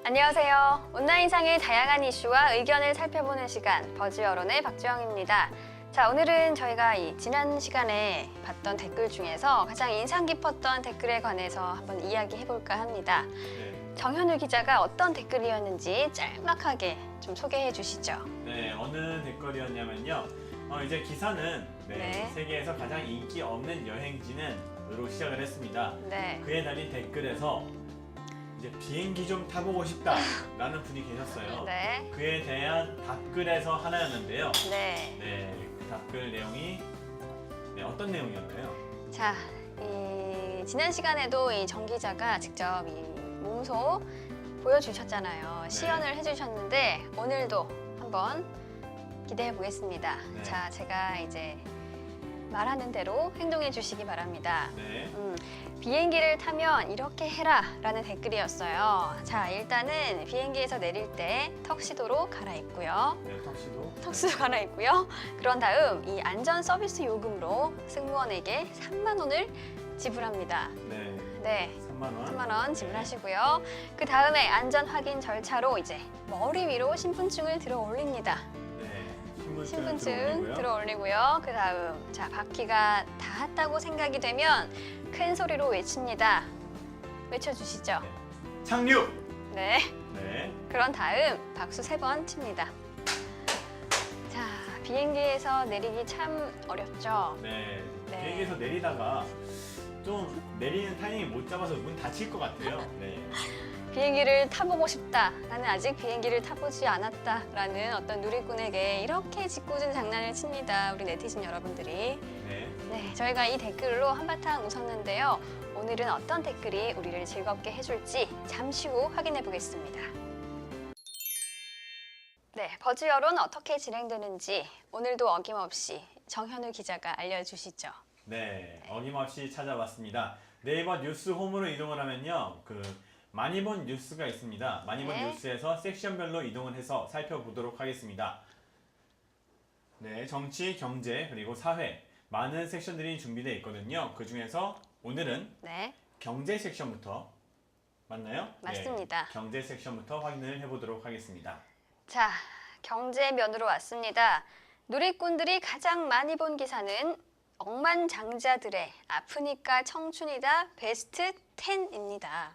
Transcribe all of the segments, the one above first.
안녕하세요. 온라인상의 다양한 이슈와 의견을 살펴보는 시간, 버즈 여론의 박주영입니다. 자, 오늘은 저희가 지난 시간에 봤던 댓글 중에서 가장 인상 깊었던 댓글에 관해서 한번 이야기해볼까 합니다. 네. 정현우 기자가 어떤 댓글이었는지 짤막하게 좀 소개해 주시죠. 네, 어느 댓글이었냐면요. 이제 기사는 네. 세계에서 가장 인기 없는 여행지는으로 시작을 했습니다. 네. 그에 달린 댓글에서 이제 비행기 좀 타보고 싶다라는 분이 계셨어요. 네. 그에 대한 답글에서 하나였는데요. 네. 네, 그 답글 내용이 어떤 내용이었나요? 자, 지난 시간에도 이 정 기자가 직접 이 몸소 보여주셨잖아요. 네. 시연을 해주셨는데 오늘도 한번 기대해 보겠습니다. 네. 자, 제가 이제 말하는 대로 행동해 주시기 바랍니다. 네, 비행기를 타면 이렇게 해라 라는 댓글이었어요. 자, 일단은 비행기에서 내릴 때 턱시도로 갈아입고요. 네, 턱시도 갈아입고요. 그런 다음 이 안전 서비스 요금으로 승무원에게 3만 원을 지불합니다. 네, 네. 3만 원. 3만 원 지불하시고요. 그 다음에 안전 확인 절차로 이제 머리 위로 신분증을 들어 올립니다. 네, 신분증 들어 올리고요. 그 다음 자, 바퀴가 닿았다고 생각이 되면 큰 소리로 외칩니다. 외쳐주시죠. 네. 착륙. 네. 네, 그런 다음 박수 3번 칩니다. 자, 비행기에서 내리기 참 어렵죠. 네. 네. 비행기에서 내리다가 좀 내리는 타이밍이 못 잡아서 문 다칠 것 같아요. 네. 비행기를 타보고 싶다. 나는 아직 비행기를 타보지 않았다. 라는 어떤 누리꾼에게 이렇게 짓궂은 장난을 칩니다. 우리 네티즌 여러분들이. 네. 네, 저희가 이 댓글로 한바탕 웃었는데요. 오늘은 어떤 댓글이 우리를 즐겁게 해줄지 잠시 후 확인해 보겠습니다. 네, 버즈 여론 어떻게 진행되는지 오늘도 어김없이 정현우 기자가 알려주시죠. 네, 어김없이 찾아봤습니다. 네이버 뉴스 홈으로 이동을 하면요, 많이 본 뉴스가 있습니다. 많이 본 네. 뉴스에서 섹션별로 이동을 해서 살펴보도록 하겠습니다. 네, 정치, 경제, 그리고 사회 많은 섹션들이 준비되어 있거든요. 그 중에서 오늘은 네, 경제 섹션부터 맞나요? 맞습니다. 네, 경제 섹션부터 확인을 해보도록 하겠습니다. 자, 경제면으로 왔습니다. 누리꾼들이 가장 많이 본 기사는 억만장자들의 아프니까 청춘이다 베스트 10입니다.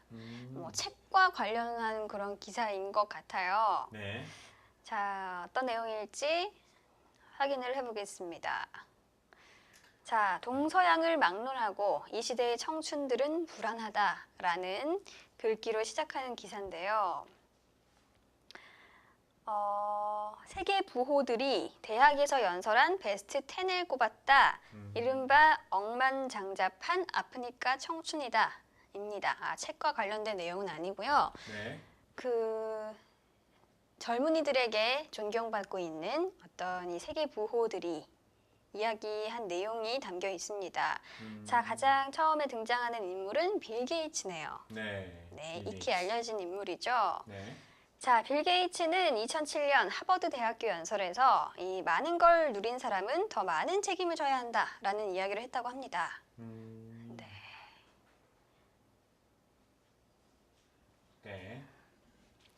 뭐 책과 관련한 그런 기사인 것 같아요. 네, 자, 어떤 내용일지 확인을 해보겠습니다. 자, 동서양을 막론하고 이 시대의 청춘들은 불안하다라는 글귀로 시작하는 기사인데요. 세계 부호들이 대학에서 연설한 베스트 10을 꼽았다. 이른바 억만장자판 아프니까 청춘이다 입니다. 아, 책과 관련된 내용은 아니고요. 네, 젊은이들에게 존경받고 있는 어떤 이 세계 부호들이 이야기한 내용이 담겨 있습니다. 자, 가장 처음에 등장하는 인물은 빌 게이츠네요. 네, 네, 빌 익히 게이츠. 알려진 인물이죠. 네, 자, 빌 게이츠는 2007년 하버드 대학교 연설에서 이 많은 걸 누린 사람은 더 많은 책임을 져야 한다라는 이야기를 했다고 합니다. 네. 네.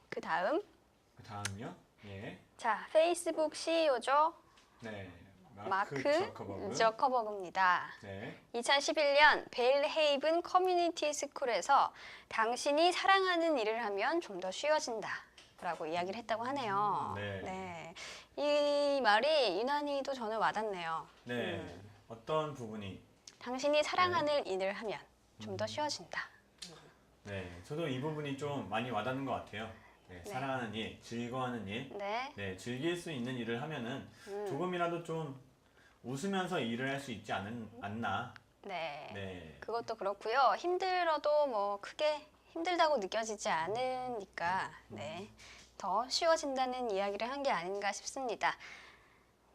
그 다음, 그 다음요. 예. 자, 페이스북 CEO죠. 네. 마크 저커버그. 저커버그입니다. 네. 2011년 벨헤이븐 커뮤니티 스쿨에서 당신이 사랑하는 일을 하면 좀 더 쉬워진다 라고 이야기를 했다고 하네요. 네. 이 말이 유난히도 저는 와닿네요. 네. 어떤 부분이? 당신이 사랑하는 일을 하면 좀 더 쉬워진다. 네. 저도 이 부분이 좀 많이 와닿는 것 같아요. 네. 네. 사랑하는 일, 즐거워하는 일. 네. 네. 즐길 수 있는 일을 하면은 조금이라도 좀 웃으면서 일을 할 수 있지 않나. 네. 네. 그것도 그렇고요. 힘들어도 뭐 크게 힘들다고 느껴지지 않으니까 네. 더 쉬워진다는 이야기를 한 게 아닌가 싶습니다.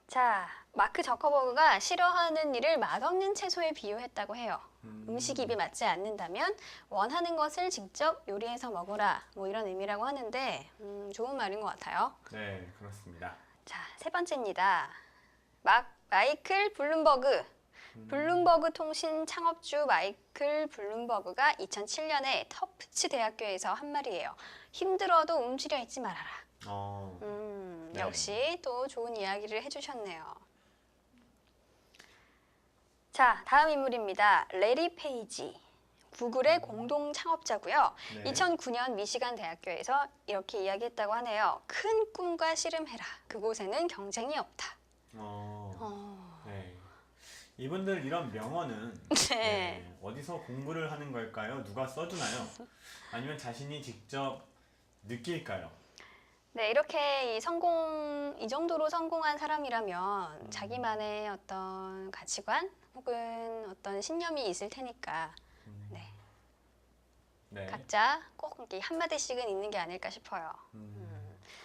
자, 마크 저커버그가 싫어하는 일을 맛없는 채소에 비유했다고 해요. 음식 입에 맞지 않는다면 원하는 것을 직접 요리해서 먹어라. 뭐 이런 의미라고 하는데 좋은 말인 것 같아요. 네. 그렇습니다. 자, 세 번째입니다. 마이클 블룸버그. 블룸버그 통신 창업주 마이클 블룸버그가 2007년에 터프츠 대학교에서 한 말이에요. 힘들어도 움츠려 있지 말아라. 네. 역시 또 좋은 이야기를 해주셨네요. 자, 다음 인물입니다. 레리 페이지. 구글의 공동 창업자고요. 네. 2009년 미시간 대학교에서 이렇게 이야기했다고 하네요. 큰 꿈과 씨름해라. 그곳에는 경쟁이 없다. 네. 이분들 이런 명언은 네. 어디서 공부를 하는 걸까요? 누가 써주나요? 아니면 자신이 직접 느낄까요? 네, 이렇게 이 정도로 성공한 사람이라면 자기만의 어떤 가치관 혹은 어떤 신념이 있을 테니까 네. 각자 꼭 이렇게 한마디씩은 있는 게 아닐까 싶어요.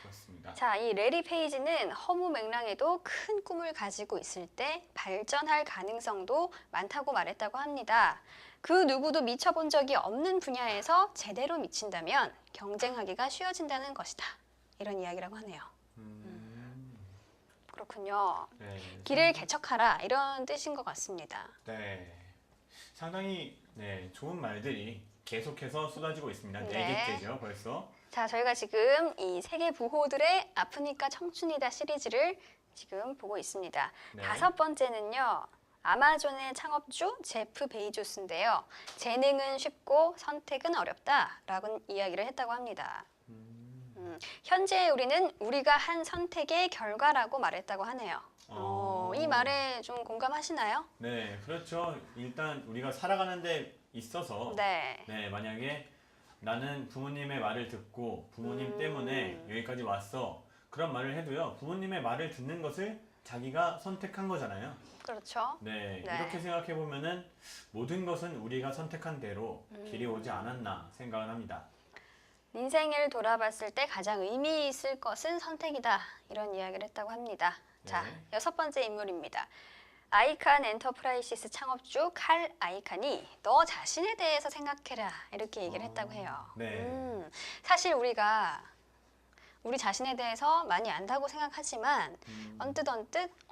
그렇습니다. 자, 이 레리 페이지는 허무맹랑해도 큰 꿈을 가지고 있을 때 발전할 가능성도 많다고 말했다고 합니다. 그 누구도 미쳐본 적이 없는 분야에서 제대로 미친다면 경쟁하기가 쉬워진다는 것이다. 이런 이야기라고 하네요. 그렇군요. 네. 길을 개척하라 이런 뜻인 것 같습니다. 네. 상당히 좋은 말들이 계속해서 쏟아지고 있습니다. 네. 네 개째죠, 벌써. 자, 저희가 지금 이 세계 부호들의 아프니까 청춘이다 시리즈를 지금 보고 있습니다. 네. 다섯 번째는요. 아마존의 창업주 제프 베이조스인데요. 재능은 쉽고 선택은 어렵다라고 이야기를 했다고 합니다. 현재 우리는 우리가 한 선택의 결과라고 말했다고 하네요. 이 말에 좀 공감하시나요? 네, 그렇죠. 일단 우리가 살아가는 데 있어서 네. 만약에 나는 부모님의 말을 듣고 부모님 때문에 여기까지 왔어. 그런 말을 해도요. 부모님의 말을 듣는 것을 자기가 선택한 거잖아요. 그렇죠. 네, 네. 이렇게 생각해 보면은 모든 것은 우리가 선택한 대로 길이 오지 않았나 생각을 합니다. 인생을 돌아봤을 때 가장 의미 있을 것은 선택이다. 이런 이야기를 했다고 합니다. 자, 네. 여섯 번째 인물입니다. 아이칸 엔터프라이시스 창업주 칼 아이칸이 너 자신에 대해서 생각해라. 이렇게 얘기를 했다고 해요. 네. 사실 우리가 우리 자신에 대해서 많이 안다고 생각하지만 언뜻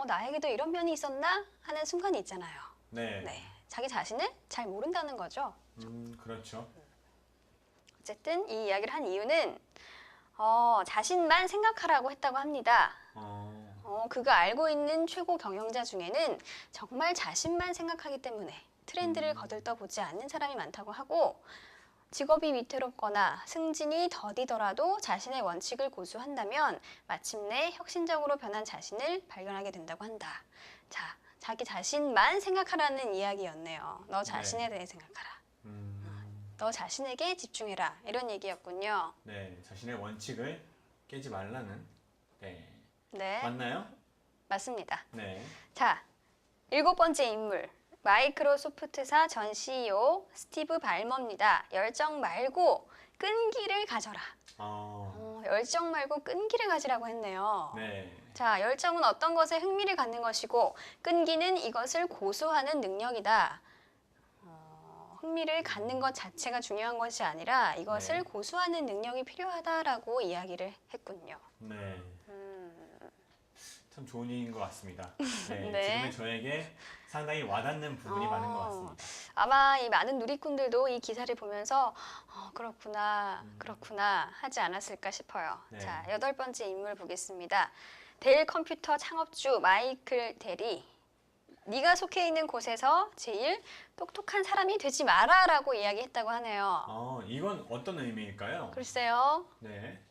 나에게도 이런 면이 있었나 하는 순간이 있잖아요. 네. 네, 자기 자신을 잘 모른다는 거죠. 그렇죠. 어쨌든 이 이야기를 한 이유는 자신만 생각하라고 했다고 합니다. 그가 알고 있는 최고 경영자 중에는 정말 자신만 생각하기 때문에 트렌드를 거들떠보지 않는 사람이 많다고 하고 직업이 위태롭거나 승진이 더디더라도 자신의 원칙을 고수한다면 마침내 혁신적으로 변한 자신을 발견하게 된다고 한다. 자, 자기 자신만 생각하라는 이야기였네요. 너 자신에 대해 생각하라. 너 자신에게 집중해라. 이런 얘기였군요. 네, 자신의 원칙을 깨지 말라는. 네. 네, 맞나요? 맞습니다. 네. 자, 일곱 번째 인물. 마이크로소프트사 전 CEO 스티브 발머입니다. 열정 말고 끈기를 가져라. 열정 말고 끈기를 가지라고 했네요. 네. 자, 열정은 어떤 것에 흥미를 갖는 것이고 끈기는 이것을 고수하는 능력이다. 흥미를 갖는 것 자체가 중요한 것이 아니라 이것을 네. 고수하는 능력이 필요하다라고 이야기를 했군요. 네. 참 좋은 얘기인 것 같습니다. 네. 네. 지금은 저에게 상당히 와닿는 부분이 많은 것 같습니다. 아마 이 많은 누리꾼들도 이 기사를 보면서 그렇구나 하지 않았을까 싶어요. 네. 자, 여덟 번째 인물 보겠습니다. 델 컴퓨터 창업주 마이클 델이 네가 속해 있는 곳에서 제일 똑똑한 사람이 되지 마라라고 이야기했다고 하네요. 이건 어떤 의미일까요? 글쎄요. 네.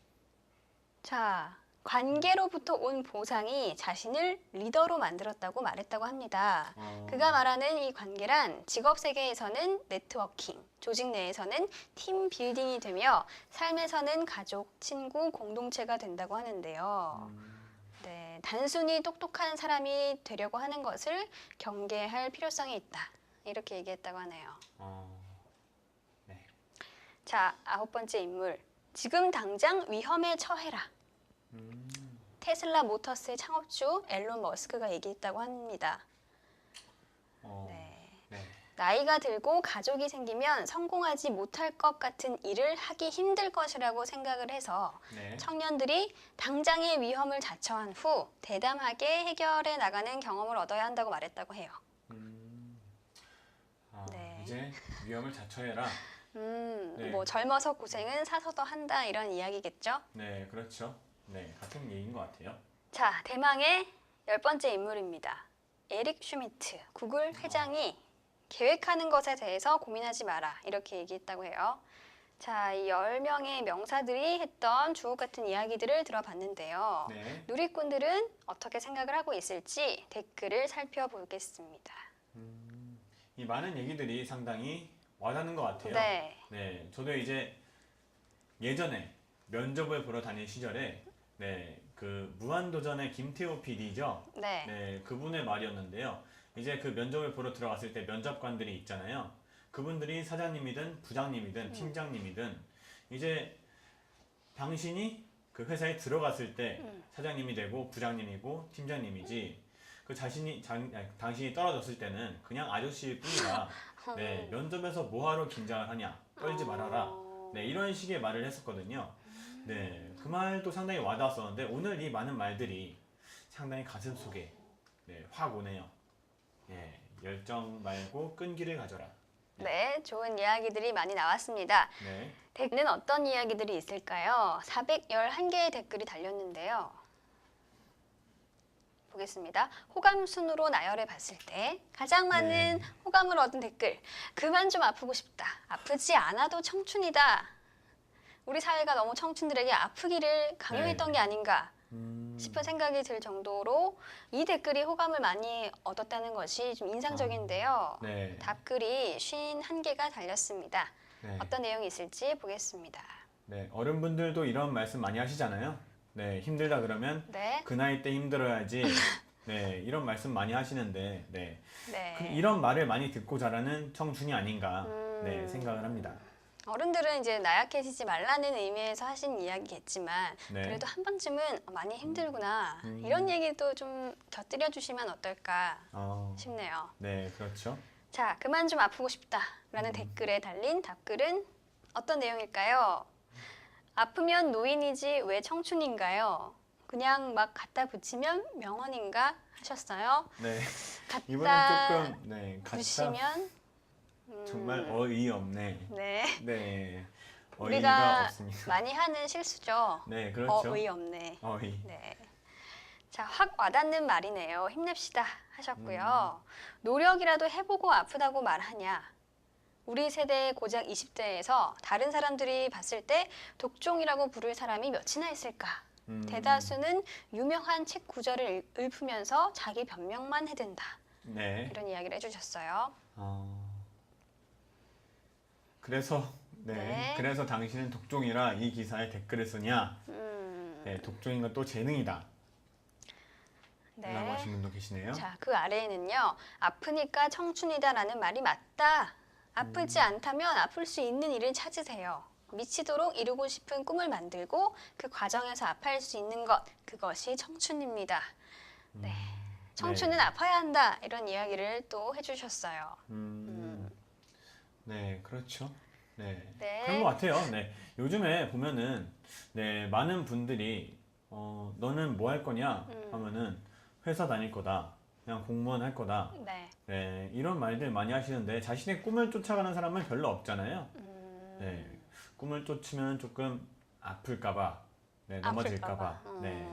자, 관계로부터 온 보상이 자신을 리더로 만들었다고 말했다고 합니다. 그가 말하는 이 관계란 직업 세계에서는 네트워킹, 조직 내에서는 팀 빌딩이 되며 삶에서는 가족, 친구, 공동체가 된다고 하는데요. 네, 단순히 똑똑한 사람이 되려고 하는 것을 경계할 필요성이 있다. 이렇게 얘기했다고 하네요. 네. 자, 아홉 번째 인물. 지금 당장 위험에 처해라. 테슬라 모터스의 창업주 앨런 머스크가 얘기했다고 합니다. 네. 네. 나이가 들고 가족이 생기면 성공하지 못할 것 같은 일을 하기 힘들 것이라고 생각을 해서 네. 청년들이 당장의 위험을 자처한 후 대담하게 해결해 나가는 경험을 얻어야 한다고 말했다고 해요. 이제 위험을 자처해라. 네. 뭐 젊어서 고생은 사서 더 한다 이런 이야기겠죠. 네, 그렇죠. 네, 같은 얘기인 것 같아요. 자, 대망의 10번째 인물입니다. 에릭 슈미트, 구글 회장이 계획하는 것에 대해서 고민하지 마라 이렇게 얘기했다고 해요. 자, 이 10명의 명사들이 했던 주옥 같은 이야기들을 들어봤는데요. 네. 누리꾼들은 어떻게 생각을 하고 있을지 댓글을 살펴보겠습니다. 이 많은 얘기들이 상당히 와닿는 것 같아요. 네, 네, 저도 이제 예전에 면접을 보러 다닐 시절에 네, 그 무한도전의 김태호 PD죠. 네, 네, 그분의 말이었는데요. 이제 그 면접을 보러 들어갔을 때 면접관들이 있잖아요. 그분들이 사장님이든 부장님이든 팀장님이든 이제 당신이 그 회사에 들어갔을 때 사장님이 되고 부장님이고 팀장님이지 그 당신이 떨어졌을 때는 그냥 아저씨일 뿐이다. 네, 면접에서 뭐하러 긴장을 하냐? 떨지 말아라. 네, 이런 식의 말을 했었거든요. 네, 그 말도 상당히 와닿았었는데 오늘 이 많은 말들이 상당히 가슴 속에 네, 확 오네요. 네, 열정 말고 끈기를 가져라. 네, 좋은 이야기들이 많이 나왔습니다. 네, 댓글은 어떤 이야기들이 있을까요? 411개의 댓글이 달렸는데요. 보겠습니다. 호감 순으로 나열해 봤을 때 가장 많은 네. 호감을 얻은 댓글. 그만 좀 아프고 싶다. 아프지 않아도 청춘이다. 우리 사회가 너무 청춘들에게 아프기를 강요했던 네. 게 아닌가 싶은 생각이 들 정도로 이 댓글이 호감을 많이 얻었다는 것이 좀 인상적인데요. 네, 답글이 51개가 달렸습니다. 네, 어떤 내용이 있을지 보겠습니다. 네. 어른분들도 이런 말씀 많이 하시잖아요. 네, 힘들다 그러면 네, 그 나이 때 힘들어야지. 네, 이런 말씀 많이 하시는데, 네, 네. 이런 말을 많이 듣고 자라는 청춘이 아닌가, 네, 생각을 합니다. 어른들은 이제 나약해지지 말라는 의미에서 하신 이야기겠지만 네. 그래도 한 번쯤은 많이 힘들구나 이런 얘기도 좀 곁들여 주시면 어떨까 싶네요. 네, 그렇죠. 자, 그만 좀 아프고 싶다라는 댓글에 달린 답글은 어떤 내용일까요? 아프면 노인이지 왜 청춘인가요? 그냥 막 갖다 붙이면 명언인가 하셨어요. 네, 갖다 이번엔 조금, 네, 갖다 붙이면 정말 어이없네. 네. 네, 어이가 우리가 없습니다. 많이 하는 실수죠. 네, 그렇죠. 어이없네. 어이. 네. 자, 확 와닿는 말이네요. 힘냅시다 하셨고요. 노력이라도 해보고 아프다고 말하냐. 우리 세대 고작 20대에서 다른 사람들이 봤을 때 독종이라고 부를 사람이 몇이나 있을까? 대다수는 유명한 책 구절을 읊으면서 자기 변명만 해댄다. 네. 이런 이야기를 해주셨어요. 그래서 네, 네. 그래서 당신은 독종이라 이 기사에 댓글을 쓰냐? 네, 독종인 건 또 재능이다. 네. 라고 하신 분도 계시네요. 자, 그 아래에는요. 아프니까 청춘이다라는 말이 맞다. 아프지 않다면 아플 수 있는 일을 찾으세요. 미치도록 이루고 싶은 꿈을 만들고 그 과정에서 아파할 수 있는 것, 그것이 청춘입니다. 네. 청춘은 네. 아파야 한다. 이런 이야기를 또 해주셨어요. 네, 그렇죠. 네, 네. 그런 것 같아요. 네, 요즘에 보면은 네, 많은 분들이 너는 뭐 할 거냐 하면은 회사 다닐 거다, 그냥 공무원 할 거다. 네. 네, 이런 말들 많이 하시는데 자신의 꿈을 쫓아가는 사람은 별로 없잖아요. 네, 꿈을 쫓으면 조금 아플까봐, 네, 넘어질까봐, 아플까 봐. 네,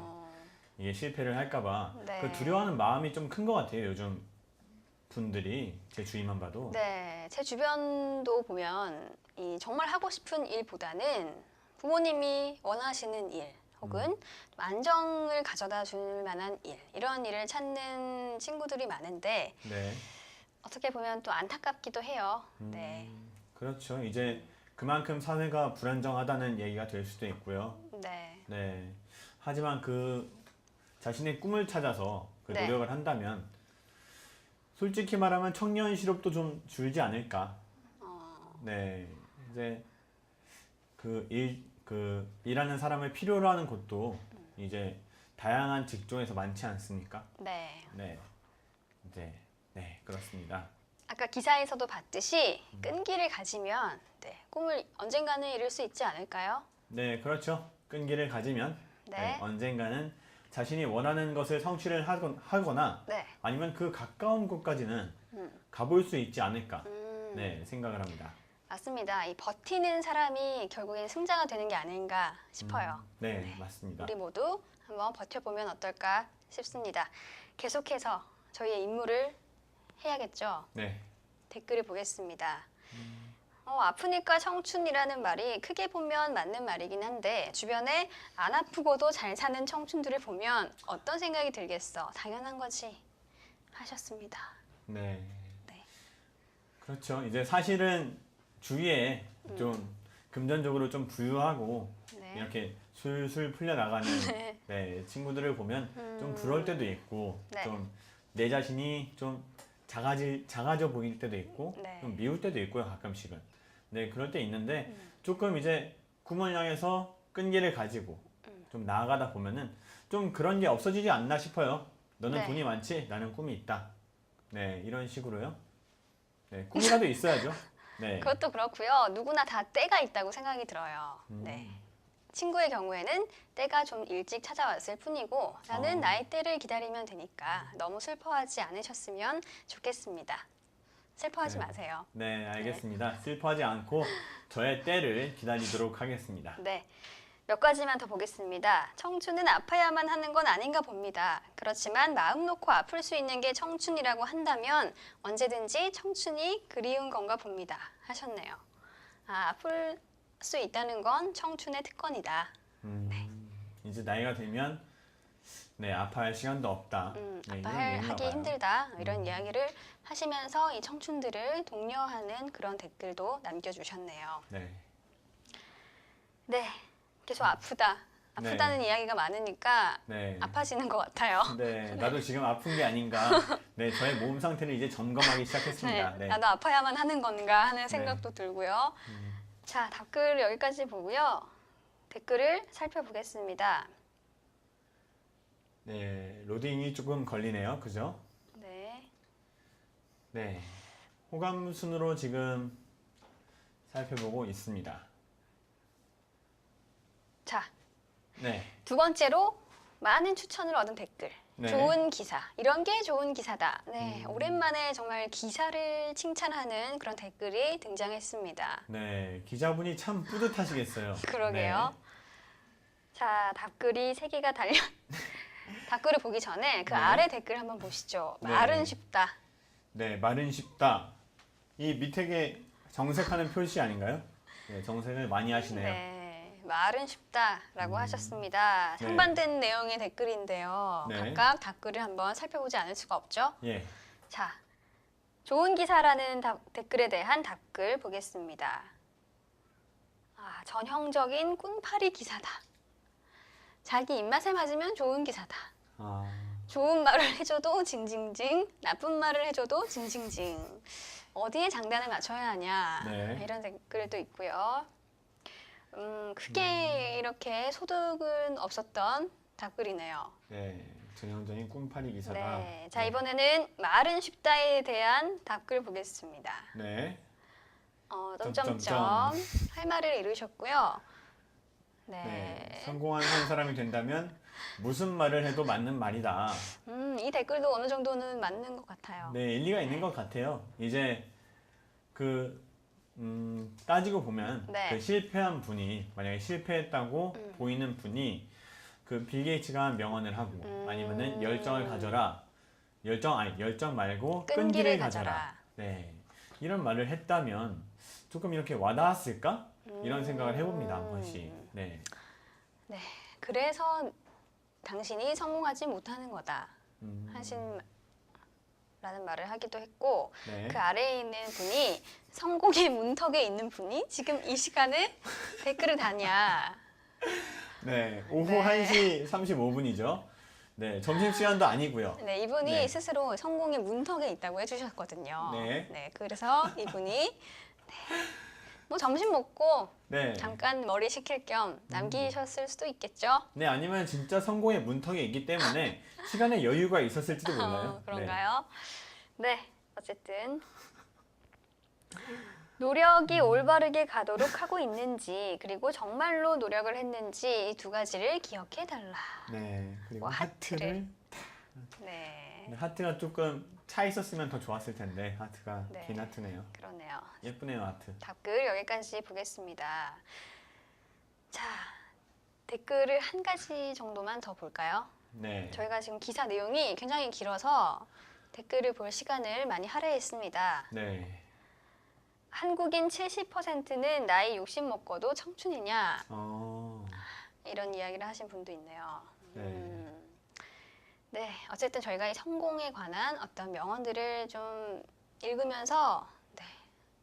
이게 실패를 할까봐 네. 그 두려워하는 마음이 좀 큰 것 같아요. 요즘 분들이 제 주위만 봐도. 네, 제 주변도 보면 이 정말 하고 싶은 일보다는 부모님이 원하시는 일 혹은 좀 안정을 가져다 줄 만한 일 이런 일을 찾는 친구들이 많은데 네, 어떻게 보면 또 안타깝기도 해요. 네, 그렇죠. 이제 그만큼 사회가 불안정하다는 얘기가 될 수도 있고요. 네, 네, 하지만 그 자신의 꿈을 찾아서 그 네. 노력을 한다면 솔직히 말하면 청년 실업도 좀 줄지 않을까. 네, 이제 일하는 사람을 필요로 하는 곳도 이제 다양한 직종에서 많지 않습니까? 네. 네, 이제 네, 그렇습니다. 아까 기사에서도 봤듯이 끈기를 가지면 네, 꿈을 언젠가는 이룰 수 있지 않을까요? 네, 그렇죠. 끈기를 가지면 네. 언젠가는 자신이 원하는 것을 성취를 하거나 네. 아니면 그 가까운 곳까지는 가볼 수 있지 않을까. 네, 생각을 합니다. 맞습니다. 이 버티는 사람이 결국엔 승자가 되는 게 아닌가 싶어요. 네, 맞습니다. 우리 모두 한번 버텨보면 어떨까 싶습니다. 계속해서 저희의 임무를 해야겠죠. 네. 댓글을 보겠습니다. 아프니까 청춘이라는 말이 크게 보면 맞는 말이긴 한데 주변에 안 아프고도 잘 사는 청춘들을 보면 어떤 생각이 들겠어? 당연한 거지 하셨습니다. 네. 네. 그렇죠. 이제 사실은 주위에 좀 금전적으로 좀 부유하고 네. 이렇게 술술 풀려나가는 네. 네, 친구들을 보면 좀 부러울 때도 있고 네. 좀 내 자신이 좀 작아져 보일 때도 있고 네. 좀 미울 때도 있고요, 가끔씩은. 네, 그럴 때 있는데 조금 이제 꿈을 향해서 끈기를 가지고 좀 나아가다 보면은 좀 그런 게 없어지지 않나 싶어요. 너는 네. 돈이 많지? 나는 꿈이 있다. 네, 이런 식으로요. 네, 꿈이라도 있어야죠. 네. 그것도 그렇고요. 누구나 다 때가 있다고 생각이 들어요. 네. 친구의 경우에는 때가 좀 일찍 찾아왔을 뿐이고 나는 나의 때를 기다리면 되니까 너무 슬퍼하지 않으셨으면 좋겠습니다. 슬퍼하지 네. 마세요. 네, 알겠습니다. 슬퍼하지 않고 저의 때를 기다리도록 하겠습니다. 네. 몇 가지만 더 보겠습니다. 청춘은 아파야만 하는 건 아닌가 봅니다. 그렇지만 마음 놓고 아플 수 있는 게 청춘이라고 한다면 언제든지 청춘이 그리운 건가 봅니다. 하셨네요. 아플 수 있다는 건 청춘의 특권이다. 이제 나이가 들면 네, 아파할 시간도 없다. 네, 이런 얘기인가 아파하기 봐요. 힘들다. 이런 이야기를 하시면서 이 청춘들을 독려하는 그런 댓글도 남겨주셨네요. 네. 네. 계속 아프다는 이야기가 많으니까 네. 아파지는 것 같아요. 네, 나도 지금 아픈 게 아닌가. 네, 저의 몸 상태를 이제 점검하기 시작했습니다. 네. 나도 아파야만 하는 건가 하는 생각도 들고요. 자, 댓글 여기까지 보고요. 댓글을 살펴보겠습니다. 네, 로딩이 조금 걸리네요. 그죠? 네. 네. 호감 순으로 지금 살펴보고 있습니다. 자, 네. 두 번째로 많은 추천을 얻은 댓글. 네. 좋은 기사. 이런 게 좋은 기사다. 네, 오랜만에 정말 기사를 칭찬하는 그런 댓글이 등장했습니다. 네, 기자분이 참 뿌듯하시겠어요. 그러게요. 자, 댓글이 3개가 달려. 댓글을 보기 전에 그 네. 아래 댓글 한번 보시죠. 네. 말은 쉽다. 네, 말은 쉽다. 이 밑에 게 정색하는 표시 아닌가요? 네, 정색을 많이 하시네요. 네, 말은 쉽다라고 하셨습니다. 네. 상반된 내용의 댓글인데요. 네. 각각 댓글을 한번 살펴보지 않을 수가 없죠. 예. 자, 좋은 기사라는 댓글에 대한 댓글 보겠습니다. 전형적인 꾼파리 기사다. 자기 입맛에 맞으면 좋은 기사다. 아, 좋은 말을 해줘도 징징징, 나쁜 말을 해줘도 징징징. 어디에 장단을 맞춰야 하냐 네. 이런 댓글도 있고요. 크게 이렇게 소득은 없었던 댓글이네요. 네, 전형적인 꿈파리 기사다. 네, 자 이번에는 말은 쉽다에 대한 댓글 보겠습니다. 네. 점점점 할 말을 이루셨고요. 네. 네, 성공한 한 사람이 된다면 무슨 말을 해도 맞는 말이다. 이 댓글도 어느 정도는 맞는 것 같아요. 네, 일리가 있는 것 같아요. 이제 따지고 보면 네. 그 실패한 분이 만약에 실패했다고 보이는 분이 그 빌 게이츠가 명언을 하고 아니면은 열정을 가져라. 열정 말고 끈기를 가져라. 네. 이런 말을 했다면 조금 이렇게 와닿았을까? 이런 생각을 해봅니다, 한 번씩. 네. 네, 그래서 당신이 성공하지 못하는 거다 라는 말을 하기도 했고 네. 그 아래에 있는 분이 성공의 문턱에 있는 분이 지금 이 시간에 댓글을 다냐. 네. 오후 네. 1시 35분이죠. 네. 점심시간도 아니고요. 네, 이분이 네. 스스로 성공의 문턱에 있다고 해주셨거든요. 네. 그래서 이분이 뭐 점심 먹고 네. 잠깐 머리 식힐 겸 남기셨을 수도 있겠죠. 네, 아니면 진짜 성공의 문턱에 있기 때문에 시간에 여유가 있었을지도 몰라요. 그런가요? 네, 어쨌든 노력이 올바르게 가도록 하고 있는지 그리고 정말로 노력을 했는지 이 두 가지를 기억해 달라. 네. 그리고 뭐 하트를 네. 근데 하트가 조금 차 있었으면 더 좋았을 텐데 하트가 네. 긴 하트네요. 그러네요. 예쁘네요 하트. 답글 여기까지 보겠습니다. 자, 댓글을 한 가지 정도만 더 볼까요? 네. 저희가 지금 기사 내용이 굉장히 길어서 댓글을 볼 시간을 많이 할애했습니다. 네. 한국인 70%는 나이 60 먹고도 청춘이냐? 이런 이야기를 하신 분도 있네요. 네. 네, 어쨌든 저희가 이 성공에 관한 어떤 명언들을 좀 읽으면서 네,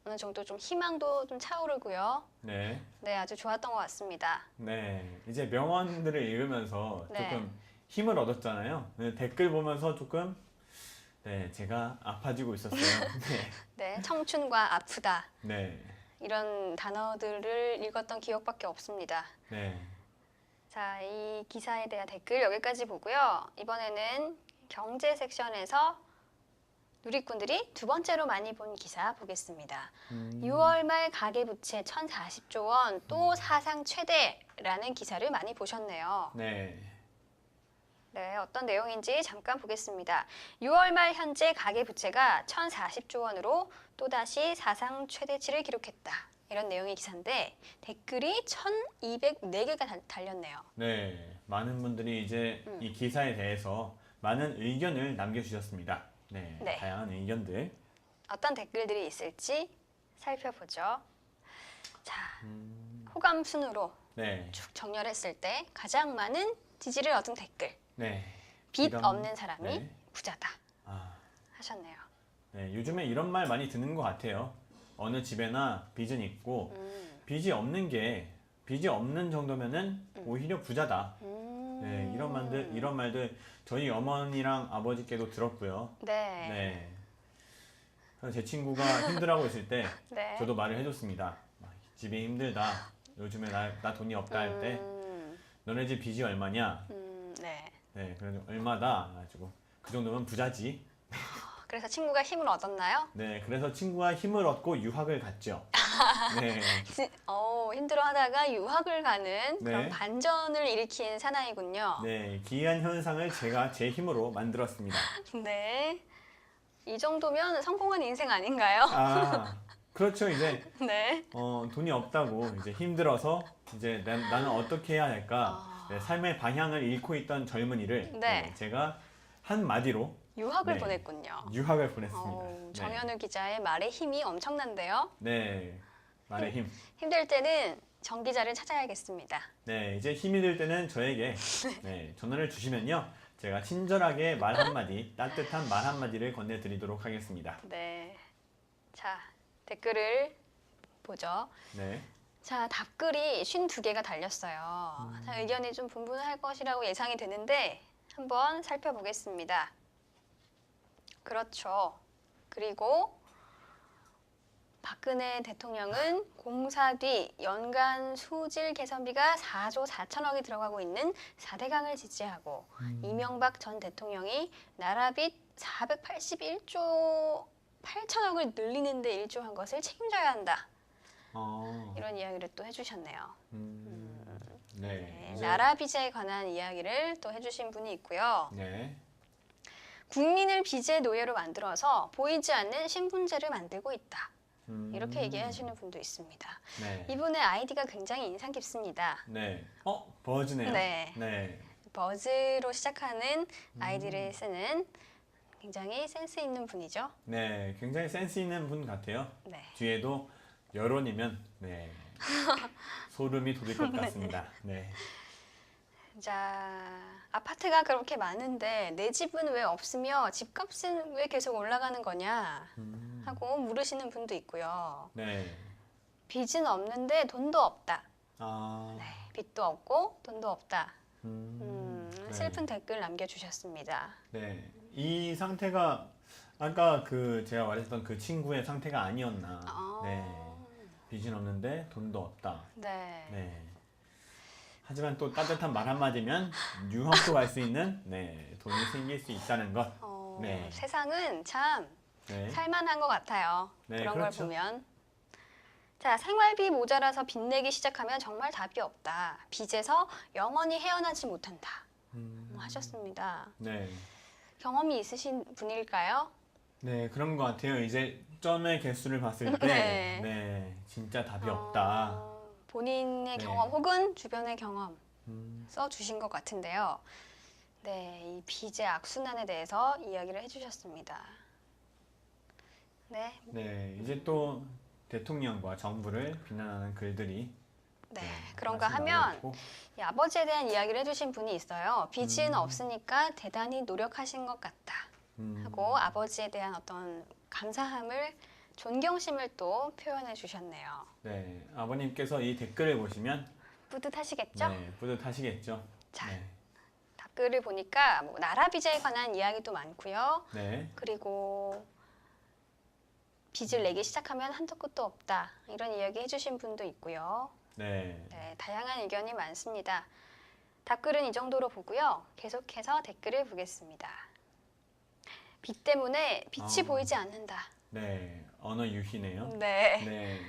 어느 정도 좀 희망도 좀 차오르고요. 네. 네, 아주 좋았던 것 같습니다. 네. 이제 명언들을 읽으면서 네. 조금 힘을 얻었잖아요. 네, 댓글 보면서 조금 네, 제가 아파지고 있었어요. 네. 네, 청춘과 아프다 네. 이런 단어들을 읽었던 기억밖에 없습니다. 네. 자, 이 기사에 대한 댓글 여기까지 보고요. 이번에는 경제 섹션에서 누리꾼들이 두 번째로 많이 본 기사 보겠습니다. 6월 말 가계부채 1,040조 원 또 사상 최대라는 기사를 많이 보셨네요. 네. 네, 어떤 내용인지 잠깐 보겠습니다. 6월 말 현재 가계부채가 1,040조 원으로 또다시 사상 최대치를 기록했다. 이런 내용의 기사인데 댓글이 1,204개가 달렸네요. 네. 많은 분들이 이제 이 기사에 대해서 많은 의견을 남겨주셨습니다. 네. 네. 다양한 의견들. 어떤 댓글들이 있을지 살펴보죠. 자, 호감 순으로 네. 쭉 정렬했을 때 가장 많은 지지를 얻은 댓글. 네. 빚 이런- 없는 사람이 네. 부자다 아, 하셨네요. 네. 요즘에 이런 말 많이 듣는 것 같아요. 어느 집에나 빚은 있고 빚이 없는 정도면은 오히려 부자다. 네. 이런 말들 저희 어머니랑 아버지께도 들었고요. 네. 네. 그래서 제 친구가 힘들어하고 있을 때 네. 저도 말을 해줬습니다. 집이 힘들다. 요즘에 나 돈이 없다 할 때 너네 집 빚이 얼마냐? 네. 네, 그래서 얼마다 가지고 그 정도면 부자지. 그래서 친구가 힘을 얻었나요? 네, 그래서 친구가 힘을 얻고 유학을 갔죠. 네, 힘들어하다가 유학을 가는 그런 네. 반전을 일으킨 사나이군요. 네, 기이한 현상을 제가 제 힘으로 만들었습니다. 네. 이 정도면 성공한 인생 아닌가요? 아, 그렇죠. 이제 네. 돈이 없다고 이제 힘들어서 이제 나는 어떻게 해야 할까? 네, 삶의 방향을 잃고 있던 젊은이를 네. 제가 한 마디로 유학을 네. 보냈군요. 유학을 보냈습니다. 네. 정현우 기자의 말의 힘이 엄청난데요. 네, 말의 힘. 힘들 때는 정 기자를 찾아야겠습니다. 네, 이제 힘이 들 때는 저에게 전화를 주시면요. 제가 친절하게 말 한마디, 따뜻한 말 한마디를 건네드리도록 하겠습니다. 네. 자, 댓글을 보죠. 네. 자, 답글이 52개가 달렸어요. 자, 의견이 좀 분분할 것이라고 예상이 되는데 한번 살펴보겠습니다. 그렇죠. 그리고 박근혜 대통령은 공사 뒤 연간 수질 개선비가 4조 4천억이 들어가고 있는 4대강을 지지하고 이명박 전 대통령이 나라빚 481조 8천억을 늘리는 데 일조한 것을 책임져야 한다. 이런 이야기를 또 해주셨네요. 네, 이제- 나라 빚에 관한 이야기를 또 해주신 분이 있고요. 네. 국민을 빚의 노예로 만들어서 보이지 않는 신분제를 만들고 있다. 이렇게 얘기하시는 분도 있습니다. 네. 이분의 아이디가 굉장히 인상 깊습니다. 네. 버즈네요. 네. 네. 버즈로 시작하는 아이디를 쓰는 굉장히 센스 있는 분이죠. 네. 굉장히 센스 있는 분 같아요. 네. 뒤에도 여론이면 소름이 돋을 것 같습니다. 네. 자, 아파트가 그렇게 많은데 내 집은 왜 없으며 집값은 왜 계속 올라가는 거냐 하고 물으시는 분도 있고요. 네. 빚은 없는데 돈도 없다. 아. 네, 빚도 없고 돈도 없다. 네. 슬픈 댓글 남겨주셨습니다. 네. 이 상태가 아까 제가 말했던 그 친구의 상태가 아니었나. 아. 네. 빚은 없는데 돈도 없다. 네. 네. 하지만 또 따뜻한 말 한마디면 유학도 갈 수 있는 돈이 생길 수 있다는 것. 네. 세상은 참 네. 살만한 것 같아요. 네, 그런 그렇죠. 걸 보면. 자, 생활비 모자라서 빚 내기 시작하면 정말 답이 없다. 빚에서 영원히 헤어나지 못한다. 하셨습니다. 네. 경험이 있으신 분일까요? 네, 그런 것 같아요. 이제 점의 개수를 봤을 때, 네. 네, 진짜 답이 없다. 본인의 네. 경험 혹은 주변의 경험 음, 써주신 것 같은데요. 네, 이 빚의 악순환에 대해서 이야기를 해주셨습니다. 네, 네, 이제 또 대통령과 정부를 비난하는 글들이 네, 네, 그런가 하나씩 나오고 하면 있고, 이 아버지에 대한 이야기를 해주신 분이 있어요. 빚은 음. 없으니까 대단히 노력하신 것 같다 하고 아버지에 대한 어떤 감사함을 존경심을 또 표현해 주셨네요. 네, 아버님께서 이 댓글을 보시면 뿌듯하시겠죠? 네, 뿌듯하시겠죠. 자, 네, 댓글을 보니까 뭐 나라 빚에 관한 이야기도 많고요. 네, 그리고 빚을 내기 시작하면 한도 끝도 없다. 이런 이야기 해주신 분도 있고요. 네, 네, 다양한 의견이 많습니다. 댓글은 이 정도로 보고요. 계속해서 댓글을 보겠습니다. 빚 때문에 빛이 보이지 않는다. 네, 언어 유희네요. 네, 네,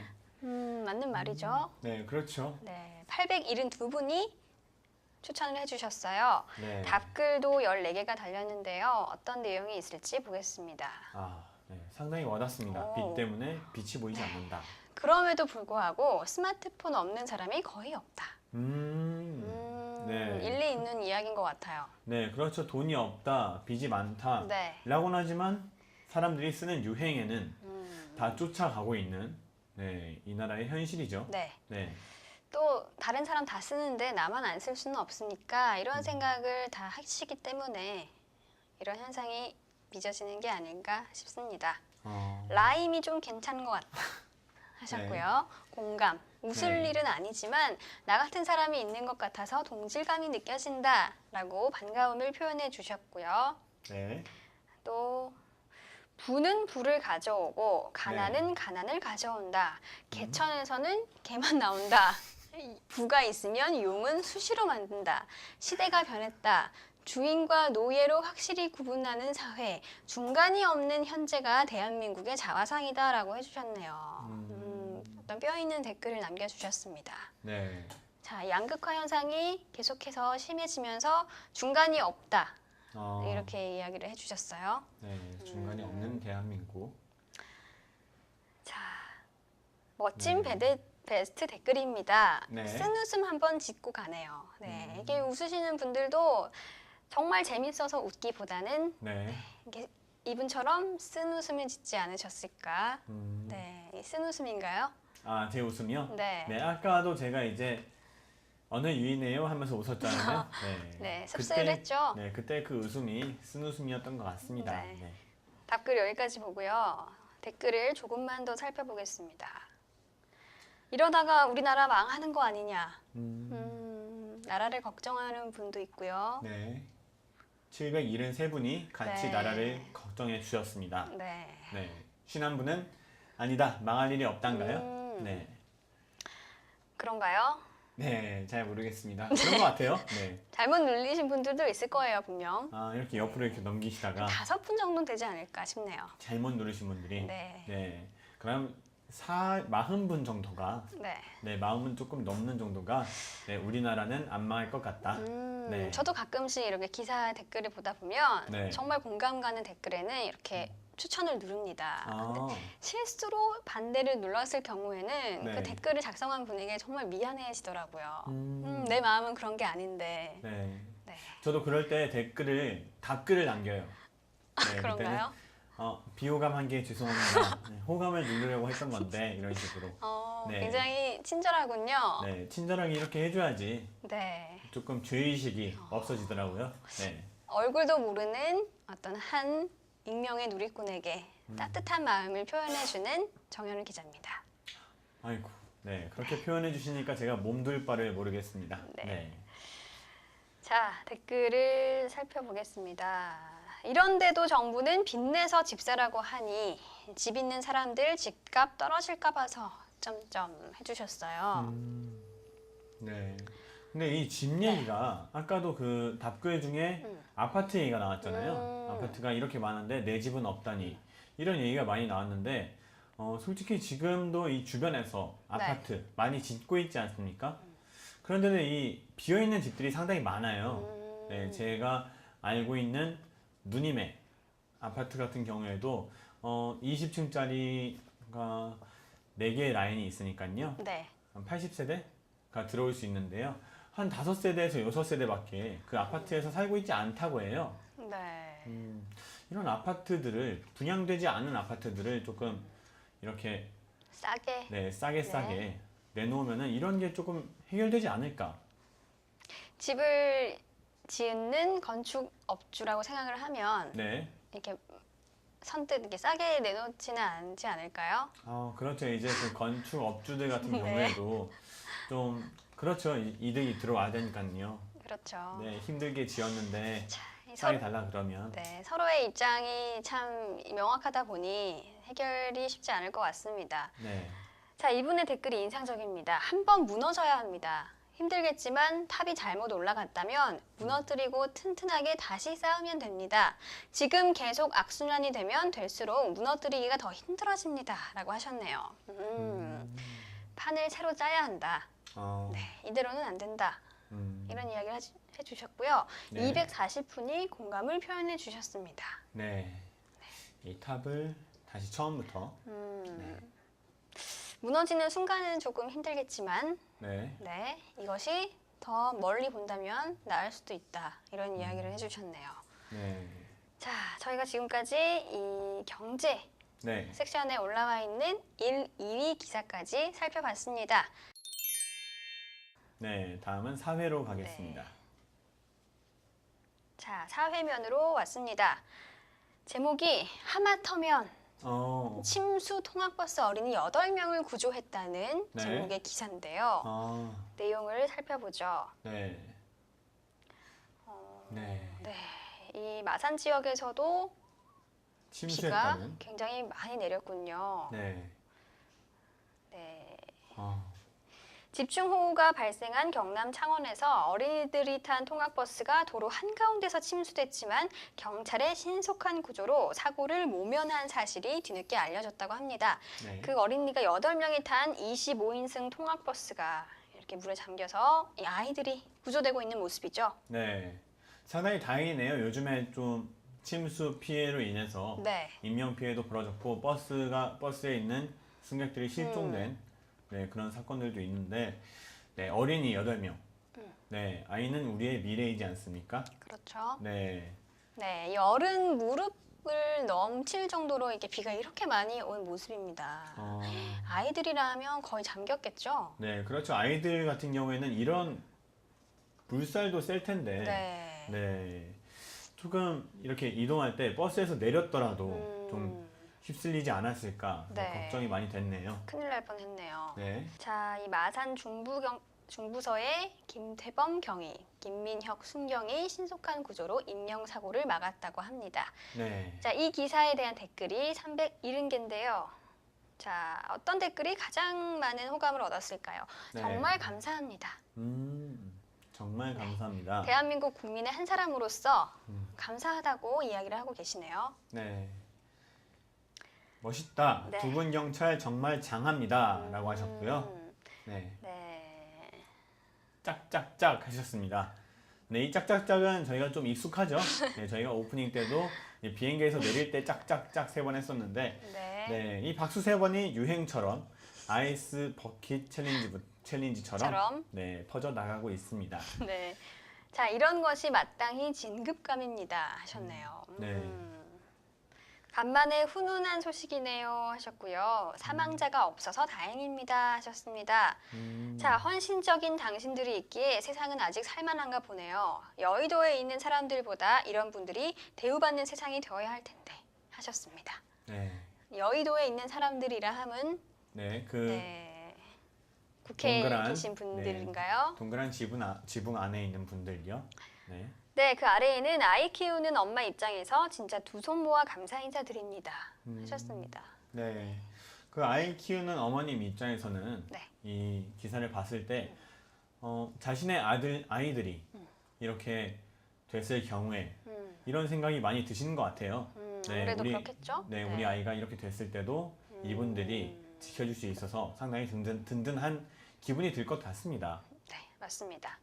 맞는 말이죠. 네, 그렇죠. 네, 872분이 추천을 해주셨어요. 네, 답글도 14개가 달렸는데요. 어떤 내용이 있을지 보겠습니다. 네, 상당히 와닿습니다. 오. 빛 때문에 빛이 보이지 않는다. 그럼에도 불구하고 스마트폰 없는 사람이 거의 없다. 네, 일리 있는 이야기인 것 같아요. 네, 그렇죠. 돈이 없다, 빚이 많다, 네. 라고는 하지만 사람들이 쓰는 유행에는 음, 다 쫓아가고 있는 네, 이 나라의 현실이죠. 네. 네, 또 다른 사람 다 쓰는데 나만 안 쓸 수는 없으니까 이런 생각을 다 하시기 때문에 이런 현상이 빚어지는 게 아닌가 싶습니다. 라임이 좀 괜찮은 것 같다 하셨고요. 공감. 웃을 네. 일은 아니지만 나 같은 사람이 있는 것 같아서 동질감이 느껴진다 라고 반가움을 표현해 주셨고요. 네, 또 부는 부를 가져오고 가난은 가난을 가져온다. 개천에서는 개만 나온다. 부가 있으면 용은 수시로 만든다. 시대가 변했다. 주인과 노예로 확실히 구분하는 사회. 중간이 없는 현재가 대한민국의 자화상이다라고 해주셨네요. 어떤 뼈 있는 댓글을 남겨주셨습니다. 네, 자, 양극화 현상이 계속해서 심해지면서 중간이 없다. 이렇게 이야기를 해주셨어요. 네, 중간이 없는 대한민국. 자, 멋진 네. 베스트 댓글입니다. 네. 쓴웃음 한번 짓고 가네요. 네, 이게 웃으시는 분들도 정말 재밌어서 웃기보다는 네, 이게 이분처럼 쓴웃음을 짓지 않으셨을까? 네, 이 쓴웃음인가요? 아, 제 웃음이요? 네. 네, 아까도 제가 이제 어느 유이네요 하면서 웃었잖아요. 네, 네, 씁쓸했죠? 네, 그때 그 웃음이 쓴 웃음이었던 것 같습니다. 네. 네. 답글 여기까지 보고요. 댓글을 조금만 더 살펴보겠습니다. 이러다가 우리나라 망하는 거 아니냐? 나라를 걱정하는 분도 있고요. 네. 773분이 같이 네. 나라를 걱정해 주셨습니다. 네. 네. 51분은 아니다, 망할 일이 없단가요? 네. 그런가요? 네, 잘 모르겠습니다. 그런 것 같아요. 네. 잘못 눌리신 분들도 있을 거예요, 분명. 아, 이렇게 옆으로 이렇게 넘기시다가 5분 정도는 되지 않을까 싶네요. 잘못 누르신 분들이 네. 네. 그럼 40분 정도가 네. 네, 40분 조금 넘는 정도가 네, 우리나라는 안 망할 것 같다. 네. 저도 가끔씩 이렇게 기사 댓글을 보다 보면 네. 정말 공감 가는 댓글에는 이렇게 추천을 누릅니다. 근데 아, 실수로 반대를 눌렀을 경우에는 네. 그 댓글을 작성한 분에게 정말 미안해지더라고요. 음. 내 마음은 그런 게 아닌데. 네. 네. 저도 그럴 때 답글을 남겨요. 네, 그런가요? 그때는 비호감 한 게 죄송합니다. 네, 호감을 누르려고 했던 건데 이런 식으로. 네. 굉장히 친절하군요. 네, 친절하게 이렇게 해줘야지 네. 조금 죄의식이 없어지더라고요. 네. 얼굴도 모르는 어떤 한 익명의 누리꾼에게 따뜻한 마음을 표현해주는 정현우 기자입니다. 아이고, 네, 그렇게 표현해 주시니까 제가 몸둘 바를 모르겠습니다. 네. 네. 자, 댓글을 살펴보겠습니다. 이런데도 정부는 빚내서 집사라고 하니 집 있는 사람들 집값 떨어질까 봐서 점점 해주셨어요. 네. 근데 이 집 얘기가 아까도 그 답글 중에 아파트 얘기가 나왔잖아요. 아파트가 이렇게 많은데 내 집은 없다니 이런 얘기가 많이 나왔는데 솔직히 지금도 이 주변에서 아파트 많이 짓고 있지 않습니까? 그런데는 이 비어 있는 집들이 상당히 많아요. 네, 제가 알고 있는 누님의 아파트 같은 경우에도 20층짜리가 4개의 라인이 있으니까요. 네. 한 80세대가 들어올 수 있는데요. 한 5세대에서 6세대밖에 그 아파트에서 살고 있지 않다고 해요. 네. 이런 아파트들을 분양되지 않은 아파트들을 조금 이렇게 싸게 싸게 내놓으면은 이런 게 조금 해결되지 않을까. 집을 짓는 건축업주라고 생각을 하면 네. 이렇게 선뜻 이렇게 싸게 내놓지는 않지 않을까요? 그렇죠. 이제 그 건축 업주들 같은 네. 경우에도 좀 그렇죠. 이득이 들어와야 되니까요. 그렇죠. 네, 힘들게 지었는데 자, 이 싸게 달라 그러면. 네, 서로의 입장이 참 명확하다 보니 해결이 쉽지 않을 것 같습니다. 네. 자, 이분의 댓글이 인상적입니다. 한 번 무너져야 합니다. 힘들겠지만 탑이 잘못 올라갔다면 무너뜨리고 튼튼하게 다시 쌓으면 됩니다. 지금 계속 악순환이 되면 될수록 무너뜨리기가 더 힘들어집니다. 라고 하셨네요. 판을 새로 짜야 한다. 네, 이대로는 안 된다. 이런 이야기를 해주셨고요. 네. 240분이 공감을 표현해 주셨습니다. 네. 이 탑을 다시 처음부터. 네. 무너지는 순간은 조금 힘들겠지만 네. 네, 이것이 더 멀리 본다면 나을 수도 있다. 이런 이야기를 해주셨네요. 네. 자, 저희가 지금까지 이 경제 네. 섹션에 올라와 있는 1, 2위 기사까지 살펴봤습니다. 네. 다음은 사회로 가겠습니다. 자, 사회면으로 왔습니다. 제목이 하마터면 침수 통학버스 어린이 8명을 구조했다는 네. 제목의 기사인데요. 내용을 살펴보죠. 네. 네. 네, 이 마산 지역에서도 비가 침수했다는. 굉장히 많이 내렸군요. 네. 네. 집중호우가 발생한 경남 창원에서 어린이들이 탄 통학버스가 도로 한가운데서 침수됐지만 경찰의 신속한 구조로 사고를 모면한 사실이 뒤늦게 알려졌다고 합니다. 네. 그 어린이가 8명이 탄 25인승 통학버스가 이렇게 물에 잠겨서 이 아이들이 구조되고 있는 모습이죠. 네. 상당히 다행이네요. 요즘에 좀 침수 피해로 인해서 네. 인명 피해도 벌어졌고 버스에 있는 승객들이 실종된 네, 그런 사건들도 있는데 네, 어린이 8명. 네, 아이는 우리의 미래이지 않습니까? 그렇죠. 네. 네, 이 어른 무릎을 넘칠 정도로 이렇게 비가 이렇게 많이 온 모습입니다. 아이들이라면 거의 잠겼겠죠? 네, 그렇죠. 아이들 같은 경우에는 이런 물살도 셀 텐데 네. 네. 조금 이렇게 이동할 때 버스에서 내렸더라도 좀 휩쓸리지 않았을까 네. 걱정이 많이 됐네요. 큰일 날 뻔했네요. 네. 자, 이 마산 중부서의 김태범 경위, 김민혁 순경이 신속한 구조로 인명사고를 막았다고 합니다. 네. 자, 이 기사에 대한 댓글이 370개인데요. 자, 어떤 댓글이 가장 많은 호감을 얻었을까요? 네. 정말 감사합니다. 정말 감사합니다. 대한민국 국민의 한 사람으로서 감사하다고 이야기를 하고 계시네요. 네. 멋있다. 네. 두 분 경찰 정말 장합니다. 라고 하셨고요. 네. 네. 짝짝짝 하셨습니다. 네, 이 짝짝짝은 저희가 좀 익숙하죠. 네, 저희가 오프닝 때도 이 비행기에서 내릴 때 짝짝짝 3번 했었는데, 네. 네, 이 박수 3번이 유행처럼 아이스 버킷 챌린지처럼 네, 퍼져 나가고 있습니다. 네. 자, 이런 것이 마땅히 진급감입니다. 하셨네요. 네. 간만에 훈훈한 소식이네요. 하셨고요. 사망자가 없어서 다행입니다. 하셨습니다. 자, 헌신적인 당신들이 있기에 세상은 아직 살만한가 보네요. 여의도에 있는 사람들보다 이런 분들이 대우받는 세상이 되어야 할 텐데. 하셨습니다. 네. 여의도에 있는 사람들이라 함은 네, 국회에 동그란, 계신 분들인가요? 동그란 지붕 안에 있는 분들요. 네. 네, 그 아래에는 아이 키우는 엄마 입장에서 진짜 두 손 모아 감사 인사드립니다. 하셨습니다. 네. 그 아이 키우는 어머님 입장에서는 네. 이 기사를 봤을 때 자신의 아이들이 이렇게 됐을 경우에 이런 생각이 많이 드시는 것 같아요. 네, 아무래도 그렇겠죠? 네, 우리 아이가 이렇게 됐을 때도 이분들이 지켜줄 수 있어서 상당히 든든한 기분이 들 것 같습니다. 네, 맞습니다.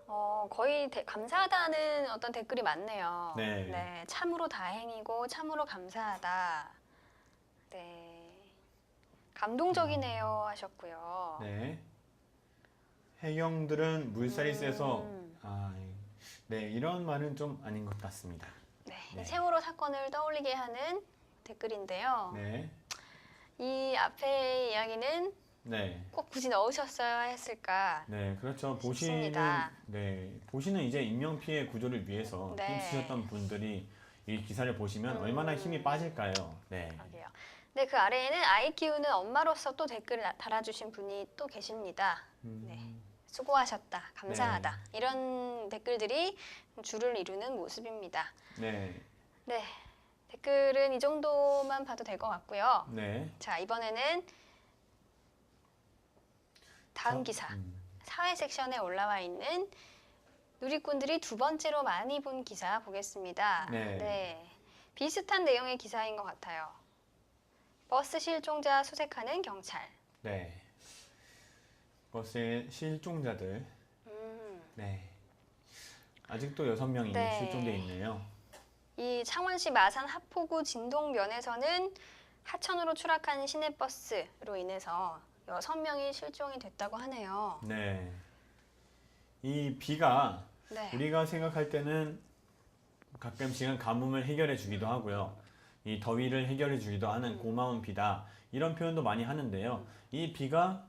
거의 감사하다는 어떤 댓글이 많네요. 네. 참으로 다행이고 참으로 감사하다. 네, 감동적이네요 하셨고요. 네. 해경들은 물살이 세서 음. 네, 이런 말은 좀 아닌 것 같습니다. 네, 네. 이 세월호 사건을 떠올리게 하는 댓글인데요. 네. 이 앞에 이야기는 네. 꼭 굳이 넣으셨어야 했을까 네, 그렇죠. 싶습니다. 보시는 이제 인명 피해 구조를 위해서 네. 힘쓰셨던 분들이 이 기사를 보시면 얼마나 힘이 빠질까요? 네. 그러게요. 네, 그 아래에는 아이 키우는 엄마로서 또 댓글을 달아주신 분이 또 계십니다. 네, 수고하셨다, 감사하다 이런 댓글들이 줄을 이루는 모습입니다. 네. 네, 댓글은 이 정도만 봐도 될 것 같고요. 네. 자, 이번에는 다음 기사 사회 섹션에 올라와 있는 누리꾼들이 두 번째로 많이 본 기사 보겠습니다. 네. 비슷한 내용의 기사인 것 같아요. 버스 실종자 수색하는 경찰. 네. 버스의 실종자들. 네. 아직도 6명이 네. 실종돼 있네요. 이 창원시 마산 하포구 진동면에서는 하천으로 추락한 시내버스로 인해서 6명이 실종이 됐다고 하네요. 네. 이 비가 네. 우리가 생각할 때는 가끔씩은 가뭄을 해결해 주기도 하고요. 이 더위를 해결해 주기도 하는 고마운 비다. 이런 표현도 많이 하는데요. 이 비가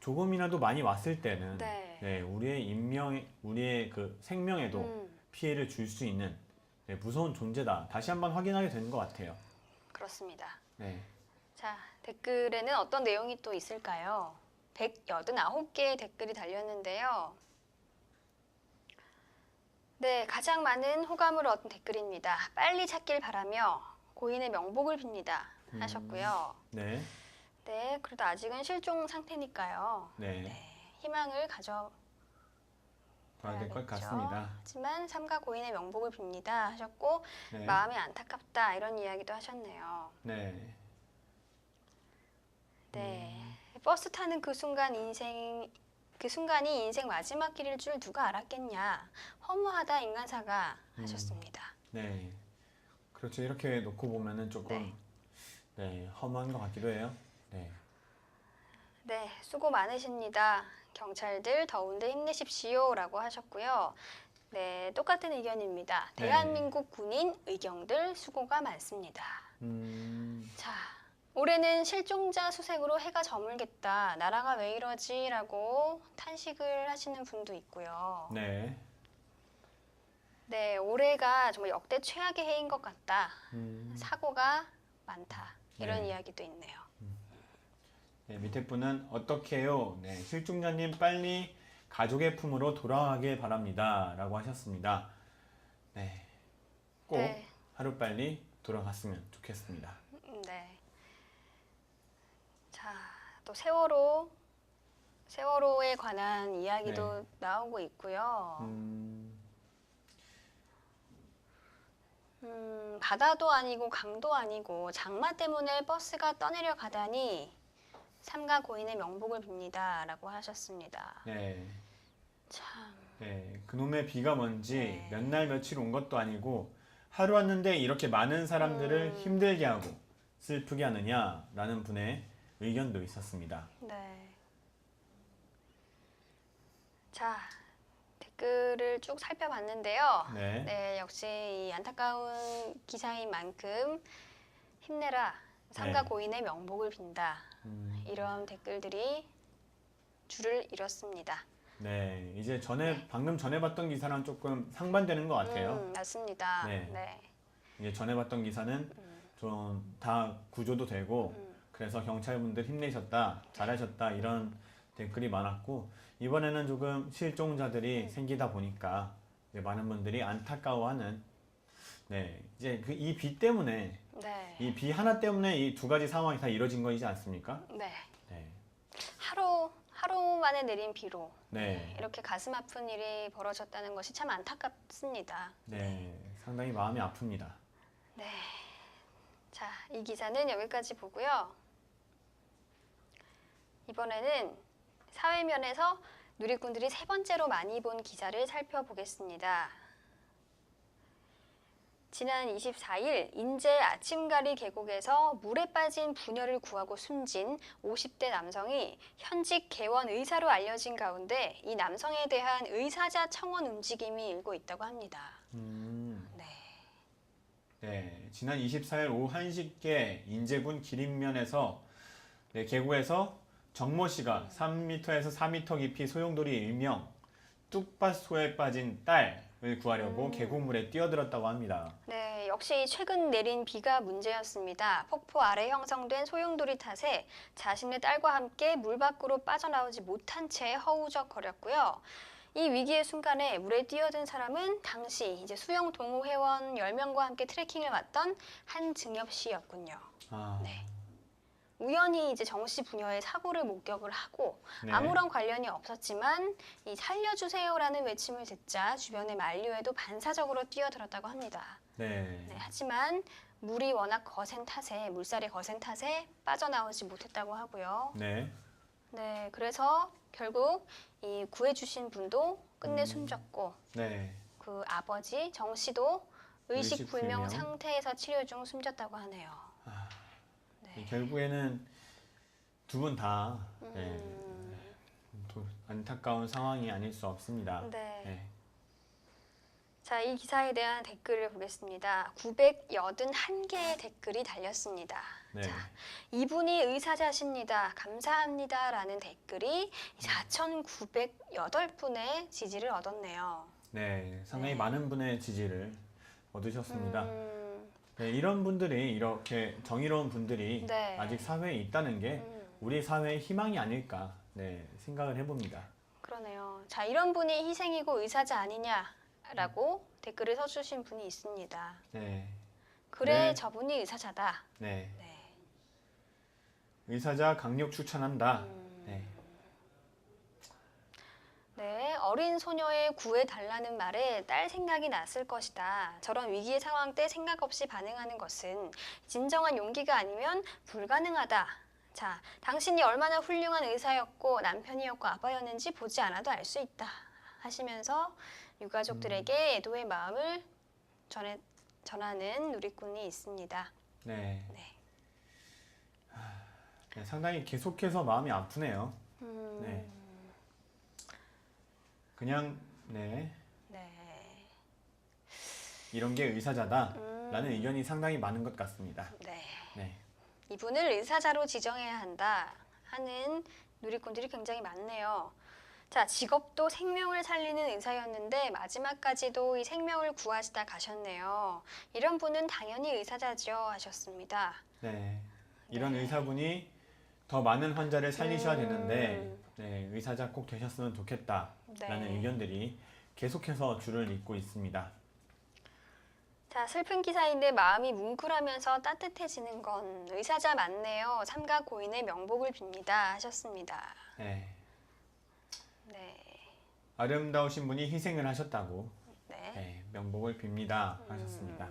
조금이라도 많이 왔을 때는 네. 우리의 그 생명에도 피해를 줄 수 있는 무서운 존재다. 다시 한번 확인하게 되는 것 같아요. 그렇습니다. 네. 자, 댓글에는 어떤 내용이 또 있을까요? 189개의 댓글이 달렸는데요. 네, 가장 많은 호감을 얻은 댓글입니다. 빨리 찾길 바라며 고인의 명복을 빕니다 하셨고요. 네. 네, 그래도 아직은 실종 상태니까요. 네. 희망을 가져 봐야 될 것 봐야겠죠. 같습니다. 하지만 삼가 고인의 명복을 빕니다 하셨고 네. 마음이 안타깝다 이런 이야기도 하셨네요. 네. 네, 버스 타는 그 순간이 인생 마지막 길일 줄 누가 알았겠냐. 허무하다 인간사가 하셨습니다. 네. 그렇죠. 이렇게 놓고 보면은 조금 허무한 것 같기도 해요. 네. 네, 수고 많으십니다. 경찰들 더운데 힘내십시오라고 하셨고요. 네, 똑같은 의견입니다. 네. 대한민국 군인 의경들 수고가 많습니다. 자, 올해는 실종자 수색으로 해가 저물겠다. 나라가 왜 이러지? 라고 탄식을 하시는 분도 있고요. 네. 네, 올해가 정말 역대 최악의 해인 것 같다. 사고가 많다. 이런 네. 이야기도 있네요. 네, 밑에 분은 어떻게 해요? 네, 실종자님 빨리 가족의 품으로 돌아가길 바랍니다. 라고 하셨습니다. 네. 꼭 네. 하루빨리 돌아갔으면 좋겠습니다. 네. 자, 또 세월호에 관한 이야기도 나오고 있고요. 바다도 아니고 강도 아니고 장마 때문에 버스가 떠내려 가다니 삼가 고인의 명복을 빕니다. 라고 하셨습니다. 네. 참. 네. 그놈의 비가 뭔지 네. 몇 날 며칠 온 것도 아니고 하루 왔는데 이렇게 많은 사람들을 힘들게 하고 슬프게 하느냐라는 분의 의견도 있었습니다. 네. 자, 댓글을 쭉 살펴봤는데요. 네. 네, 역시 이 안타까운 기사인 만큼 힘내라. 삼가 네. 고인의 명복을 빈다. 이런 댓글들이 줄을 이뤘습니다. 네, 이제 방금 전에 봤던 기사랑 조금 상반되는 것 같아요. 맞습니다. 네. 네. 이제 전에 봤던 기사는 좀 다 구조도 되고 그래서 경찰분들 힘내셨다, 잘하셨다 이런 댓글이 많았고 이번에는 조금 실종자들이 생기다 보니까 이제 많은 분들이 안타까워하는 이제 이 비 때문에 네. 이 비 하나 때문에 이 두 가지 상황이 다 이뤄진 거이지 않습니까? 네. 네. 하루 만에 내린 비로 네. 이렇게 가슴 아픈 일이 벌어졌다는 것이 참 안타깝습니다. 네. 상당히 마음이 아픕니다. 네. 자, 이 기사는 여기까지 보고요. 이번에는 사회면에서 누리꾼들이 세 번째로 많이 본 기사를 살펴보겠습니다. 지난 24일 인제 아침가리 계곡에서 물에 빠진 부녀를 구하고 숨진 50대 남성이 현직 개원 의사로 알려진 가운데 이 남성에 대한 의사자 청원 움직임이 일고 있다고 합니다. 네. 네, 지난 24일 오후 1시께 인제군 기린면에서 계곡에서 정모 씨가 3m에서 4m 깊이 소용돌이 일명 뚝밭소에 빠진 딸을 구하려고 계곡물에 뛰어들었다고 합니다. 네, 역시 최근 내린 비가 문제였습니다. 폭포 아래 형성된 소용돌이 탓에 자신의 딸과 함께 물 밖으로 빠져나오지 못한 채 허우적거렸고요. 이 위기의 순간에 물에 뛰어든 사람은 당시 이제 수영 동호 회원 10명과 함께 트레킹을 왔던 한증엽 씨였군요. 네. 우연히 이제 정 씨 부녀의 사고를 목격을 하고 네. 아무런 관련이 없었지만 이 살려주세요라는 외침을 듣자 주변의 만류에도 반사적으로 뛰어들었다고 합니다. 네. 네, 하지만 물이 워낙 거센 탓에 물살이 거센 탓에 빠져나오지 못했다고 하고요. 네. 네, 그래서 결국 이 구해주신 분도 끝내 숨졌고 네. 그 아버지 정 씨도 의식불명 의식불명. 상태에서 치료 중 숨졌다고 하네요. 네. 결국에는 두 분 다 안타까운 상황이 아닐 수 없습니다. 네. 네. 자, 이 기사에 대한 댓글을 보겠습니다. 981개의 댓글이 달렸습니다. 네. 자, 이분이 의사자십니다. 감사합니다. 라는 댓글이 4,908분의 지지를 얻었네요. 네, 상당히 네. 많은 분의 지지를 얻으셨습니다. 네, 이런 분들이 이렇게 정의로운 분들이 네. 아직 사회에 있다는 게 우리 사회의 희망이 아닐까 생각을 해봅니다. 그러네요. 자, 이런 분이 희생이고 의사자 아니냐라고 댓글을 써주신 분이 있습니다. 네, 그래, 네. 저분이 의사자다. 네, 네. 의사자 강력 추천한다. 네, 네, 어린 소녀의 구해달라는 말에 딸 생각이 났을 것이다. 저런 위기의 상황 때 생각 없이 반응하는 것은 진정한 용기가 아니면 불가능하다. 자, 당신이 얼마나 훌륭한 의사였고 남편이었고 아빠였는지 보지 않아도 알 수 있다. 하시면서 유가족들에게 애도의 마음을 전하는 누리꾼이 있습니다. 네. 네. 네, 상당히 계속해서 마음이 아프네요. 네. 그냥 네. 이런 게 의사자다라는 의견이 상당히 많은 것 같습니다. 네. 네. 이분을 의사자로 지정해야 한다 하는 누리꾼들이 굉장히 많네요. 자, 직업도 생명을 살리는 의사였는데 마지막까지도 이 생명을 구하시다 가셨네요. 이런 분은 당연히 의사자죠 하셨습니다. 네. 이런 의사분이 더 많은 환자를 살리셔야 되는데 의사자 꼭 되셨으면 좋겠다라는 네. 의견들이 계속해서 줄을 잇고 있습니다. 자, 슬픈 기사인데 마음이 뭉클하면서 따뜻해지는 건 의사자 맞네요. 삼가 고인의 명복을 빕니다 하셨습니다. 네. 네. 아름다우신 분이 희생을 하셨다고 네. 명복을 빕니다 하셨습니다.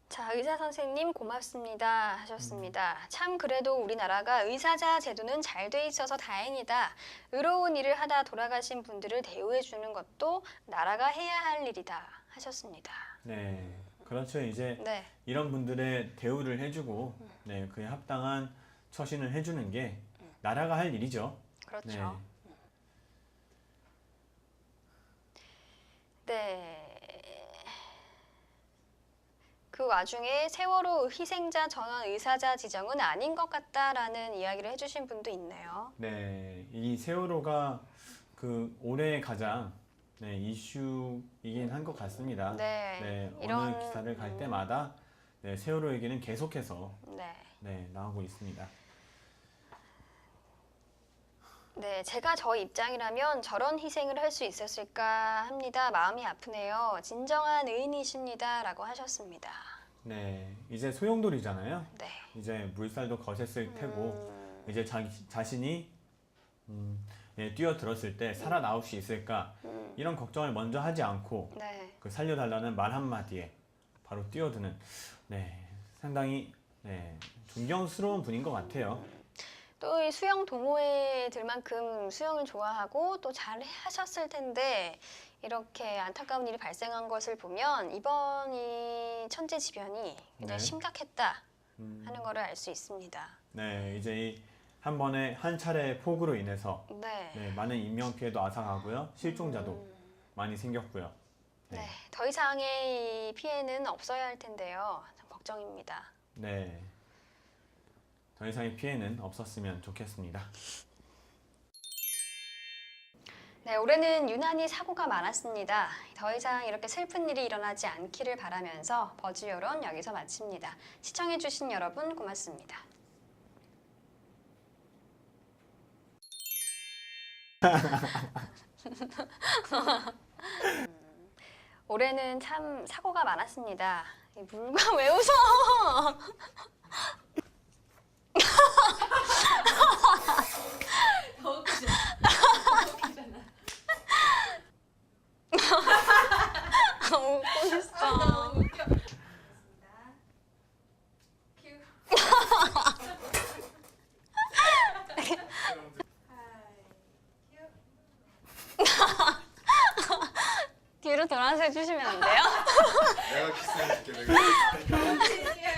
자, 의사 선생님 고맙습니다 하셨습니다. 참 그래도 우리나라가 의사자 제도는 잘 돼 있어서 다행이다. 의로운 일을 하다 돌아가신 분들을 대우해 주는 것도 나라가 해야 할 일이다 하셨습니다. 네. 그렇죠. 이제 네. 이런 분들의 대우를 해주고 그에 합당한 처신을 해주는 게 나라가 할 일이죠. 그렇죠. 네. 그 와중에 세월호 희생자 전원 의사자 지정은 아닌 것 같다라는 이야기를 해주신 분도 있네요. 네, 이 세월호가 그 올해 가장 이슈이긴 한 것 같습니다. 네, 어느 이런- 기사를 갈 때마다 세월호 얘기는 계속해서 네. 나오고 있습니다. 네, 제가 저 입장이라면 저런 희생을 할 수 있었을까 합니다. 마음이 아프네요. 진정한 의인이십니다. 라고 하셨습니다. 네, 이제 소용돌이잖아요. 네. 이제 물살도 거셌을 테고 이제 자신이 뛰어들었을 때 살아나올 수 있을까 이런 걱정을 먼저 하지 않고 네. 그 살려달라는 말 한마디에 바로 뛰어드는 상당히 존경스러운 분인 것 같아요. 또 이 수영 동호회들만큼 수영을 좋아하고 또 잘 하셨을 텐데 이렇게 안타까운 일이 발생한 것을 보면 이번 이 천재지변이 굉장히 네. 심각했다 하는 거를 알 수 있습니다. 네, 이제 이 한 번에 한 차례 폭우로 인해서 네. 네, 많은 인명 피해도 아상하고요. 실종자도 많이 생겼고요. 네. 더 이상의 이 피해는 없어야 할 텐데요. 참 걱정입니다. 네. 더 이상의 피해는 없었으면 좋겠습니다. 네, 올해는 유난히 사고가 많았습니다. 더 이상 이렇게 슬픈 일이 일어나지 않기를 바라면서 버즈여론 여기서 마칩니다. 시청해주신 여러분 고맙습니다. 올해는 참 사고가 많았습니다. 이 물과 왜 웃어? 더 웃기잖아. 더 웃기잖아. 웃고 있어. 너무 웃겨. 뒤로 돌아서 해주시면 안 돼요? 내가 키스해줄게. 내가.